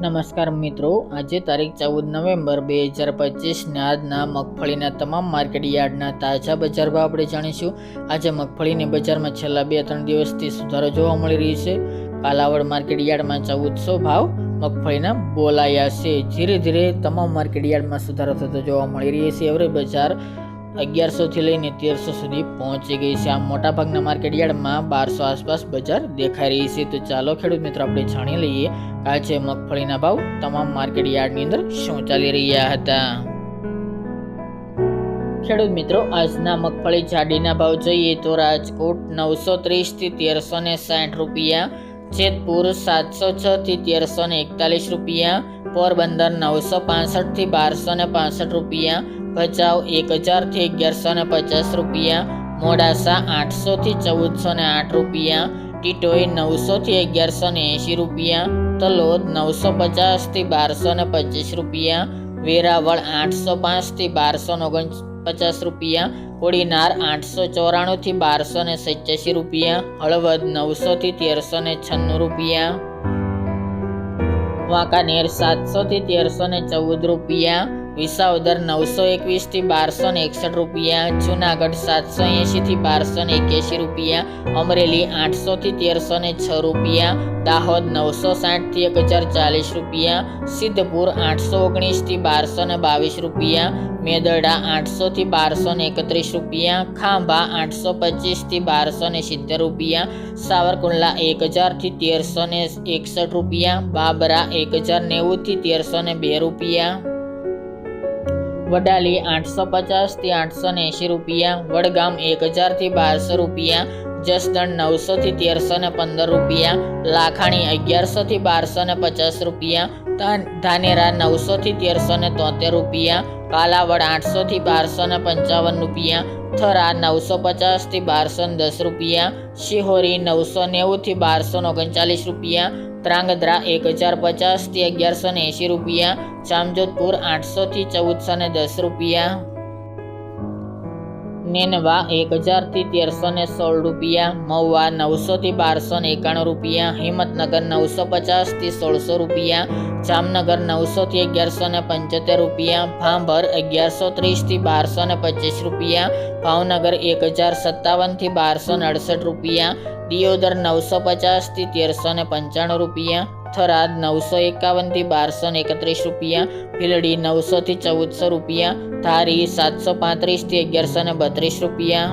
નમસ્કાર મિત્રો, આજે તારીખ 14 નવેમ્બર 2025 ને આજના મગફળીના તમામ માર્કેટ યાર્ડના તાજા બજાર ભાવ આપણે જાણીશું। આજે મગફળીની બજારમાં છેલ્લા 2-3 દિવસથી સુધારો જોવા મળી રહ્યો છે। કાલાવડ માર્કેટ યાર્ડમાં 1400 ભાવ મગફળીના બોલાયા છે। ધીરે ધીરે તમામ માર્કેટ યાર્ડમાં સુધારો થતો જોવા મળી રહ્યો છે। એવરેજ બજાર 1100 થી લઈને 1300 સુધી પહોંચી ગઈ છે। આમ મોટાભાગના માર્કેટ યાર્ડમાં 1200 આસપાસ બજાર દેખાઈ રહી છે। તો ચાલો ખેડૂત મિત્રો આપણે જાણી લઈએ આજે મગફળીના ભાવ તમામ માર્કેટ યાર્ડની અંદર શું ચાલી રહ્યા હતા। ખેડૂત મિત્રો, આજના મગફળી જાડીના ભાવ જોઈએ તો રાજકોટ 930 થી 1360 રૂપિયા, જેતપુર 706 થી 1341 રૂપિયા, પોરબંદર 965 થી 1265 રૂપિયા, ભચાઉ 1000 થી 1150 રૂપિયા, મોડાસા 800 થી 1408 રૂપિયા, ટીટોઈ 900 થી 1180 રૂપિયા, તલોદ 950 થી 1225 રૂપિયા, વેરાવળ 805 થી 1249 રૂપિયા, કોડીનાર 894 થી 1287 રૂપિયા, હળવદ 900 થી 1396 રૂપિયા, વાંકાનેર 700 થી 1314 રૂપિયા, વિસાવદર 921 થી 1261 રૂપિયા, જુનાગઢ 780 થી 1281 રૂપિયા, અમરેલી 800 થી 1306 રૂપિયા, દાહોદ 960 થી 1040 રૂપિયા, સિદ્ધપુર 819 થી 1222 રૂપિયા, મેદરડા 800 થી 1231 રૂપિયા, ખાંભા 825 થી 1270 રૂપિયા, સાવરકુંડલા 1000 થી 1361 રૂપિયા, બાબરા 1090 થી 1302 રૂપિયા, વડાલી 850 થી 880 રૂપિયા, વડગામ 1000 થી 1200 રૂપિયા, જસદણ 900 થી 1315 રૂપિયા, લાખાણી 1100 થી 1250 રૂપિયા, ધાનેરા 900 થી 1373 રૂપિયા, કાલાવડ 800 થી 1255 રૂપિયા, થરા 950 થી 1210 રૂપિયા, શિહોરી 990 થી 1239 રૂપિયા, ત્રાંગધ્રા 1050 થી 1180 રૂપિયા, જામજોધપુર 800 થી 1410 રૂપિયા, નેનવા 1000 થી 1316 રૂપિયા, મહુવા 900 થી 1291 રૂપિયા, હિંમતનગર 950 થી 1600 રૂપિયા, જામનગર 900 થી 1175 રૂપિયા, ભાંભર 1130 થી 1225 રૂપિયા, ભાવનગર 1057 થી 1268 રૂપિયા, દિયોદર 950 થી 1395 રૂપિયા, થરાદ 951 થી 1231 રૂપિયા, ભીલડી 900 થી 1400 રૂપિયા, ધારી 735 થી 1132 રૂપિયા,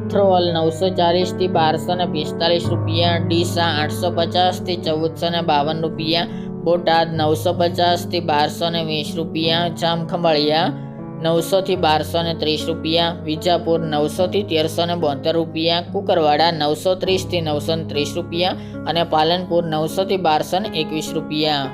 થ્રોલ 940 થી 1245 રૂપિયા, ડીસા 850 થી 1452 રૂપિયા, બોટાદ 950 થી 1220 રૂપિયા, જામખંભાળિયા 900 થી 1230 રૂપિયા, વિજાપુર 900 થી 1372 રૂપિયા, કુકરવાડા 930 થી 930 રૂપિયા અને પાલનપુર 900 થી 1221 રૂપિયા।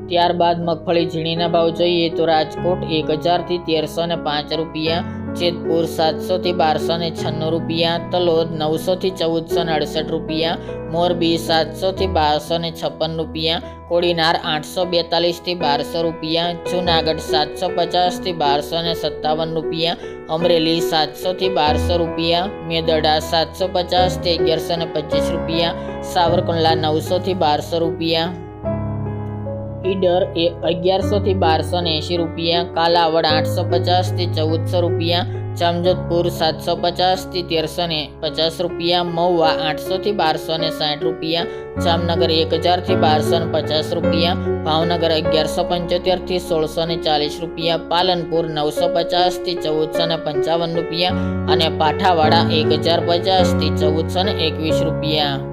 ત્યારબાદ મગફળી ઝીણીના ભાવ જોઈએ તો રાજકોટ 1000 થી 1305 રૂપિયા, જેતપુર 700 થી 1296 રૂપિયા, તલોદ 900 થી 1468 રૂપિયા, મોરબી 700 થી 1256 રૂપિયા, કોડીનાર 842 થી 1200 રૂપિયા, જુનાગઢ 750 થી 1257 રૂપિયા, અમરેલી 700 થી 1200 રૂપિયા, મેદરડા 750 થી 1125 રૂપિયા, સાવરકુંડલા 900 થી 1200 રૂપિયા, ઈડર 1100 થી 1280 રૂપિયા, કાલાવડ 850 થી 1400 રૂપિયા, જામજોધપુર 750 થી 1350 રૂપિયા, મહુવા 800 થી 1260 રૂપિયા, જામનગર 1000 થી 1250 રૂપિયા, ભાવનગર 1175 થી 1640 રૂપિયા, પાલનપુર 950 થી 1455 રૂપિયા અને પાઠાવાડા 1050 થી 1421 રૂપિયા।